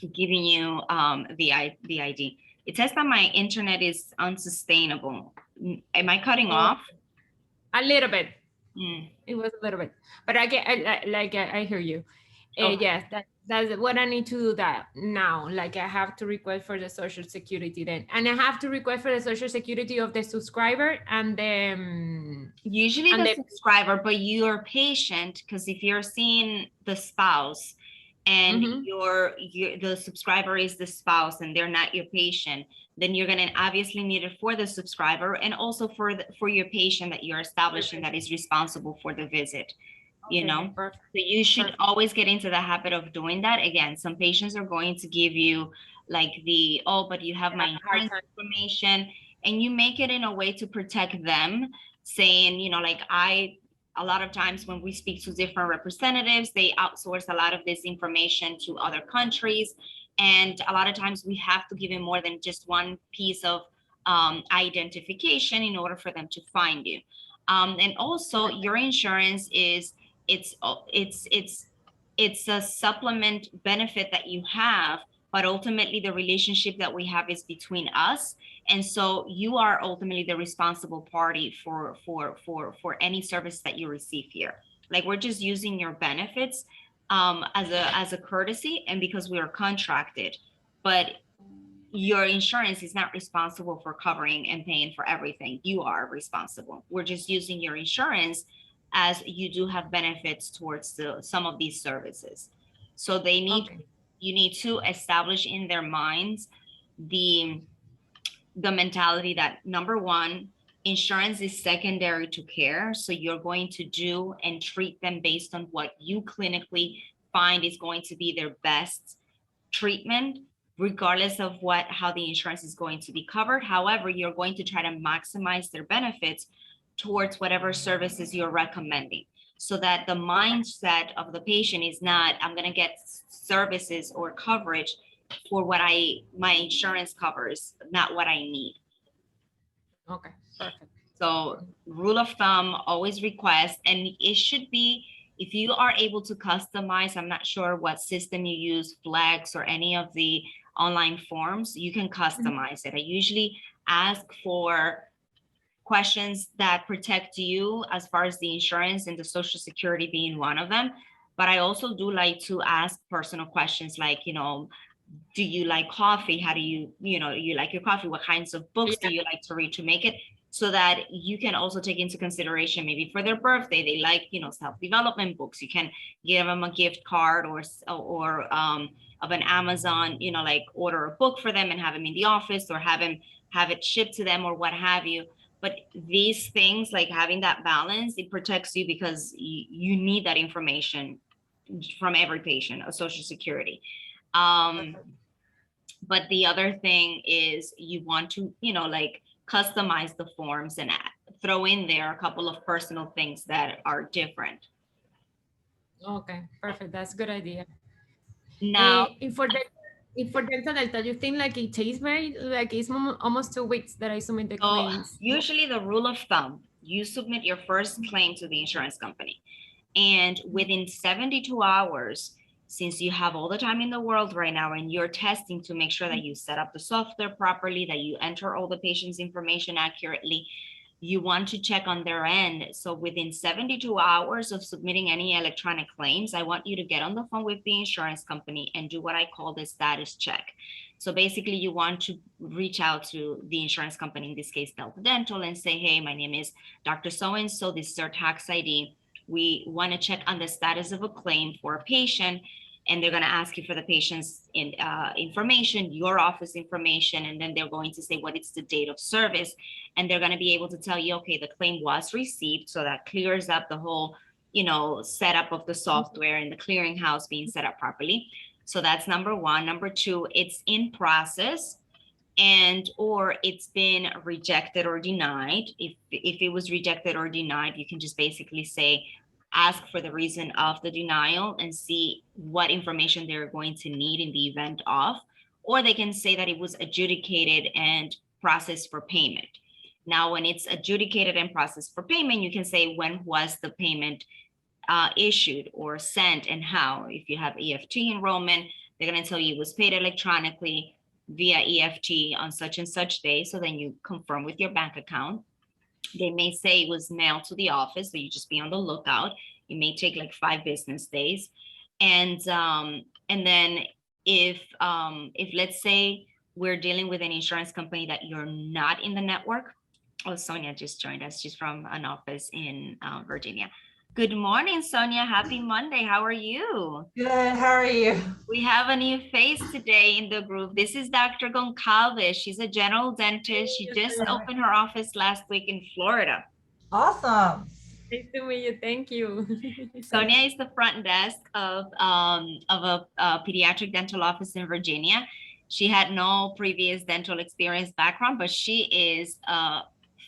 giving you the ID. It says that my internet is unsustainable. Am I cutting Oh, off? a little bit. Mm. It was a little bit, but I hear you. Okay. Yes, that's what I need to do that now. Like I have to request for the social security then, and I have to request for the social security of the subscriber Usually and the the subscriber, but you're patient because if you're seeing the spouse and mhm. the subscriber is the spouse and they're not your patient, then you're gonna obviously need it for the subscriber and also for your patient that you're establishing Perfect. that is responsible for the visit, you Okay, know. perfect, So you should perfect. always get into the habit of doing that. Again, some patients are going to give you like the, oh, but you have I my have a hard insurance time. information, and you make it in a way to protect them, saying, like a lot of times when we speak to different representatives, they outsource a lot of this information to other countries. And a lot of times we have to give them more than just one piece of identification in order for them to find you. And also your insurance is, it's it's it's it's a supplement benefit that you have, but ultimately the relationship that we have is between us, and so you are ultimately the responsible party for any service that you receive here. Like we're just using your benefits as a courtesy and because we are contracted, but your insurance is not responsible for covering and paying for everything. You are responsible. We're just using your insurance as you do have benefits towards some of these services. So Okay, you need to establish in their minds the the mentality that number one, insurance is secondary to care. So you're going to do and treat them based on what you clinically find is going to be their best treatment, regardless of how the insurance is going to be covered. However, you're going to try to maximize their benefits towards whatever services you're recommending, so that the okay, mindset of the patient is not, I'm going to get services or coverage for what my insurance covers, not what I need. okay, perfect. So rule of thumb, always request, and it should be, if you are able to customize, I'm not sure what system you use, Flex or any of the online forms, you can Mhm. customize it. I usually ask for questions that protect you as far as the insurance and the social security being one of them. But I also do like to ask personal questions like, do you like coffee? How do you like your coffee? What kinds of books do Yeah, you like to read, to make it so that you can also take into consideration maybe for their birthday, they like, self-development books. You can give them a gift card or of an Amazon, like order a book for them and have them in the office or have it shipped to them or what have you. But these things, like having that balance, it protects you because you need that information from every patient of social security. um perfect. but the other thing is you want to, like customize the forms and throw in there a couple of personal things that are different. Okay, perfect. That's a good idea. Now, And for dental delta, you think like it takes very like it's almost 2 weeks that I submit the so claims. usually the rule of thumb, you submit your first claim to the insurance company, and within 72 hours, since you have all the time in the world right now and you're testing to make sure that you set up the software properly, that you enter all the patient's information accurately, you want to check on their end. So within 72 hours of submitting any electronic claims, I want you to get on the phone with the insurance company and do what I call the status check. So basically, you want to reach out to the insurance company, in this case, Delta Dental, and say, hey, my name is Dr. So-and-so, this is our tax ID. We want to check on the status of a claim for a patient, and they're going to ask you for the patient's information, your office information, and then they're going to say what is the date of service, and they're going to be able to tell you, okay, the claim was received, so that clears up the whole, setup of the software and the clearinghouse being set up properly. So that's number one. Number two, it's in process, and or it's been rejected or denied. If it was rejected or denied, you can just basically say, ask for the reason of the denial and see what information they're going to need in the event of, or they can say that it was adjudicated and processed for payment. Now when it's adjudicated and processed for payment, you can say when was the payment issued or sent and how. If you have EFT enrollment, They're going to tell you it was paid electronically via EFT on such and such day. So then you confirm with your bank account. They may say it was mailed to the office, so you just be on the lookout. It may take like 5 business days. And then if let's say we're dealing with an insurance company that you're not in the network. Oh, Sonya just joined us. She's from an office in Virginia. Good morning, Sonya. Happy Monday. How are you? Good. How are you? We have a new face today in the group. This is Dr. Goncalvez. She's a general dentist. She just opened her office last week in Florida. Awesome. Nice to meet you. Thank you. Sonya is the front desk of a pediatric dental office in Virginia. She had no previous dental experience background, but she is a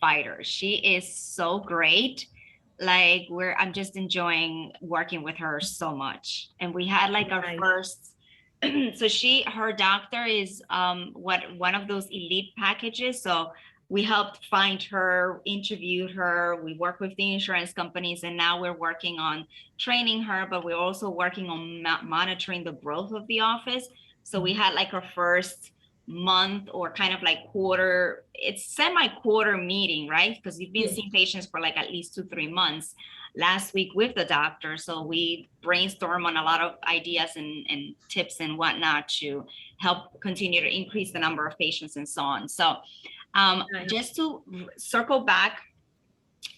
fighter. She is so great. Like I'm just enjoying working with her so much. And we had like our first, so her doctor is one of those elite packages. So we helped find her, interviewed her, we work with the insurance companies, and now we're working on training her, but we're also working on monitoring the growth of the office. So we had like our first month or kind of like quarter, it's semi-quarter meeting, right? Because you've been seeing patients for like at least 2-3 months last week with the doctor. So we brainstorm on a lot of ideas and tips and whatnot to help continue to increase the number of patients and so on. So just to circle back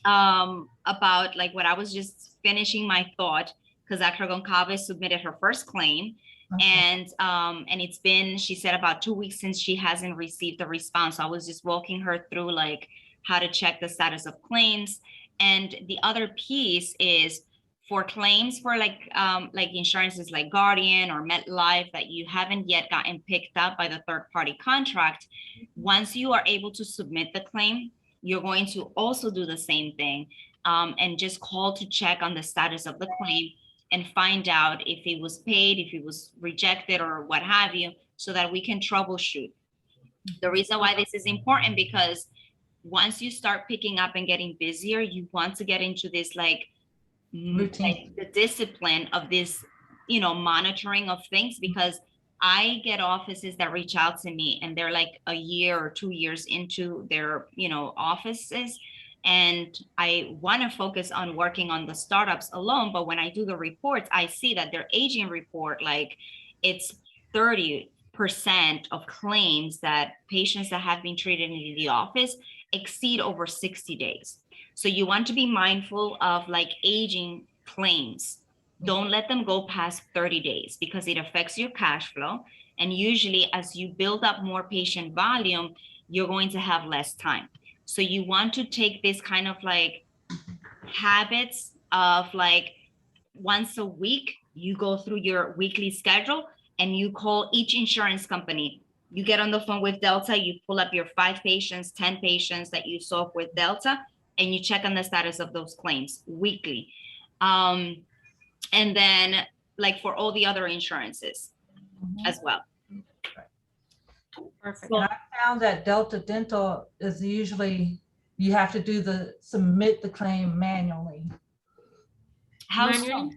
about like what I was just finishing my thought, because Dr. Goncalvez submitted her first claim. Okay. And it's been, she said, about 2 weeks since she hasn't received a response. So I was just walking her through like how to check the status of claims. And the other piece is for claims for like insurances like Guardian or MetLife that you haven't yet gotten picked up by the third-party contract. Once you are able to submit the claim, you're going to also do the same thing and just call to check on the status of the claim and find out if it was paid, if it was rejected or what have you, so that we can troubleshoot. The reason why this is important, because once you start picking up and getting busier, you want to get into this like routine, like the discipline of this, monitoring of things, because I get offices that reach out to me and they're like a year or 2 years into their, offices. And I want to focus on working on the startups alone. But when I do the reports, I see that their aging report, like it's 30% of claims that patients that have been treated in the office exceed over 60 days. So you want to be mindful of like aging claims. Don't let them go past 30 days because it affects your cash flow. And usually as you build up more patient volume, you're going to have less time. So you want to take this kind of like habits of like once a week, you go through your weekly schedule and you call each insurance company. You get on the phone with Delta, you pull up your 5 patients, 10 patients that you saw with Delta, and you check on the status of those claims weekly. And then like for all the other insurances as well. Perfect. So, I found that Delta Dental is usually, you have to submit the claim manually. How so?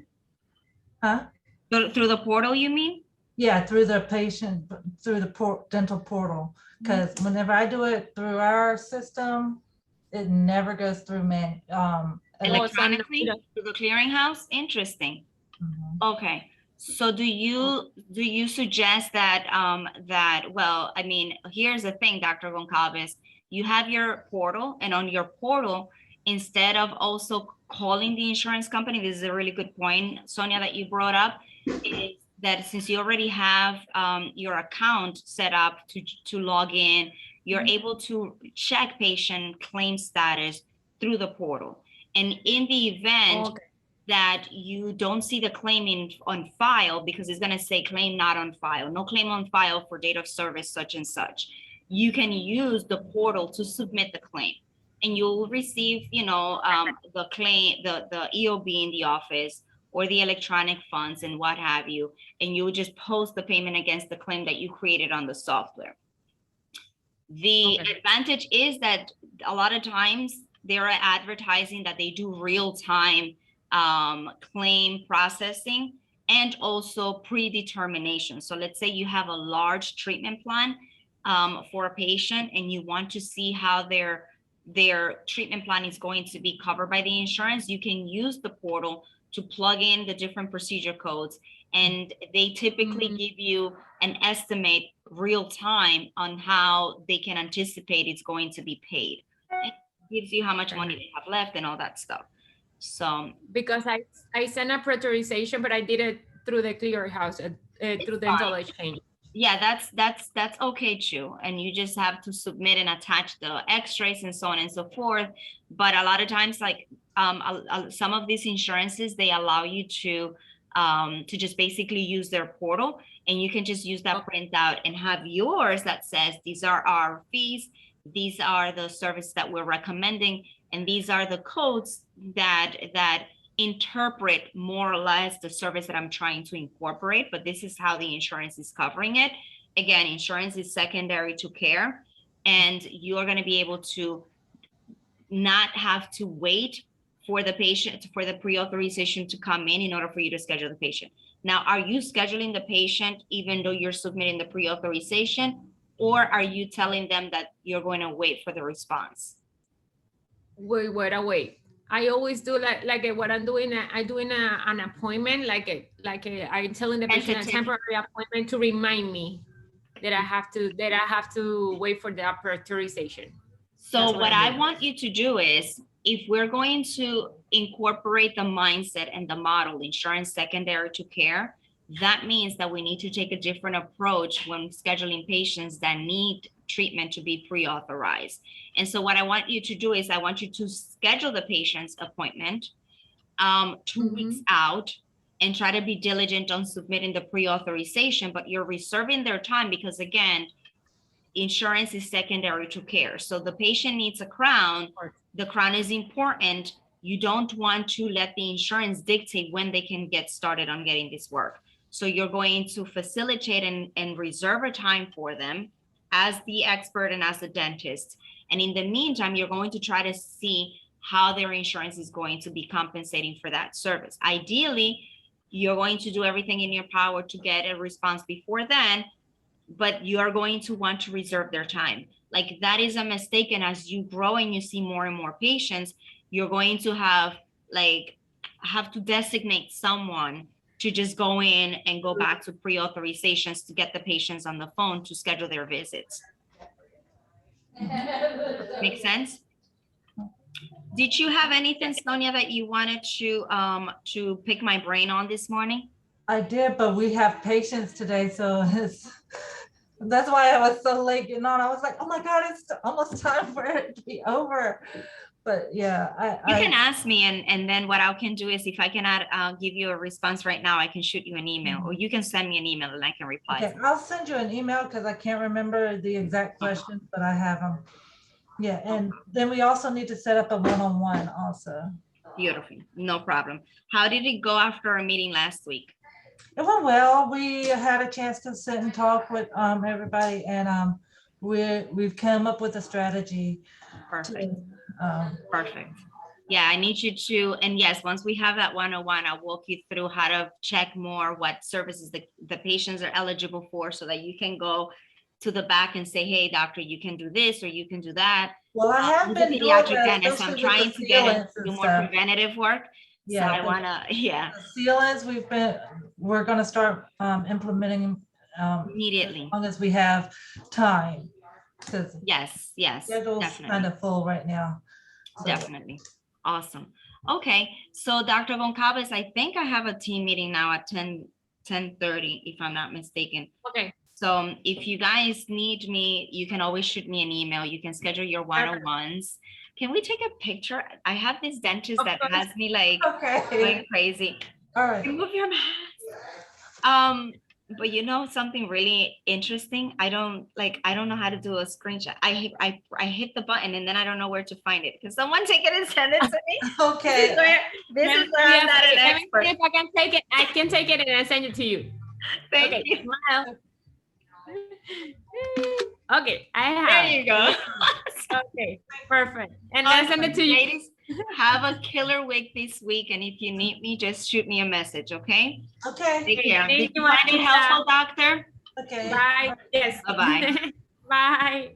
Huh? Through the portal, you mean? Yeah, through the dental portal. Because whenever I do it through our system, it never goes through electronically through the clearinghouse. Interesting. Okay. So do you suggest that well, I mean, here's the thing, Dr. Goncalvez, you have your portal, and on your portal, instead of also calling the insurance company, this is a really good point, Sonya, that you brought up, is that since you already have your account set up to log in, you're able to check patient claim status through the portal. And in the event that you don't see the claim on file, because it's going to say claim not on file, no claim on file for date of service such and such, you can use the portal to submit the claim, and you'll receive the claim, the EOB in the office or the electronic funds and what have you, and you'll just post the payment against the claim that you created on the software. The advantage is that a lot of times they're advertising that they do real-time claim processing, and also predetermination. So let's say you have a large treatment plan for a patient and you want to see how their treatment plan is going to be covered by the insurance. You can use the portal to plug in the different procedure codes, and they typically give you an estimate real time on how they can anticipate it's going to be paid. It gives you how much money they have left and all that stuff. So because I sent a pre-authorization, but I did it through the clearinghouse, through dental exchange. Yeah, that's okay too. And you just have to submit and attach the x-rays and so on and so forth. But a lot of times, like some of these insurances, they allow you to just basically use their portal, and you can just use that printout and have yours that says, these are our fees, these are the services that we're recommending, and these are the codes that interpret more or less the service that I'm trying to incorporate, but this is how the insurance is covering it. Again, insurance is secondary to care, and you're going to be able to not have to wait for the patient, for the pre-authorization to come in order for you to schedule the patient. Now, are you scheduling the patient even though you're submitting the pre-authorization, or are you telling them that you're going to wait for the response? Wait. I always do like what I'm doing. I'm doing an appointment, I'm telling the patient a temporary appointment to remind me that I have to wait for the authorization. So what I want you to do is, if we're going to incorporate the mindset and the model, insurance secondary to care, that means that we need to take a different approach when scheduling patients that need treatment to be pre-authorized. And so what I want you to do is, I want you to schedule the patient's appointment 2 weeks out, and try to be diligent on submitting the pre-authorization, but you're reserving their time because, again, insurance is secondary to care. So the patient needs a crown. The crown is important. You don't want to let the insurance dictate when they can get started on getting this work. So you're going to facilitate and reserve a time for them as the expert and as the dentist. And in the meantime, you're going to try to see how their insurance is going to be compensating for that service. Ideally, you're going to do everything in your power to get a response before then, but you are going to want to reserve their time. Like, that is a mistake. And as you grow and you see more and more patients, you're going to have to designate someone to just go in and go back to pre-authorizations to get the patients on the phone to schedule their visits. Make sense? Did you have anything, Sonia, that you wanted to pick my brain on this morning? I did, but we have patients today, so that's why I was so late getting on. I was like, oh my God, it's almost time for it to be over. But yeah, you can ask me, and then what I can do is, if I cannot give you a response right now, I can shoot you an email, or you can send me an email and I can reply. Okay, I'll send you an email because I can't remember the exact questions, but I have them. Yeah, and then we also need to set up a one-on-one also. Beautiful, no problem. How did it go after our meeting last week? It went well. We had a chance to sit and talk with everybody, and we've come up with a strategy. Perfect. Perfect. Yeah, I need you to, and yes, once we have that one-on-one, I'll walk you through how to check more what services the patients are eligible for, so that you can go to the back and say, hey, doctor, you can do this or you can do that. Well, I have been doing that. I'm trying to get do more preventative work. Yeah, so I want to, yeah. The sealants, we're going to start implementing immediately, as long as we have time. Yes, schedule's definitely kind of full right now. So. Definitely. Awesome. Okay, so Dr. Goncalvez, I think I have a team meeting now at 10:30, if I'm not mistaken. Okay. So if you guys need me, you can always shoot me an email. You can schedule your one-on-ones. Can we take a picture? I have this dentist that has me going crazy. All right. Remove your mask. But you know something really interesting? I don't know how to do a screenshot. I hit the button and then I don't know where to find it. Can someone take it and send it to me? Okay. This is where I'm not an expert. If I can take it and I send it to you. Thank you. Smile. Okay, I have. There you go. Okay, perfect. And I send it to you. Have a killer week this week. And if you need me, just shoot me a message, okay? Okay. Take care. Thank Did you you, find it Maritza. helpful, doctor? Okay. Bye. Yes. Bye-bye. Bye.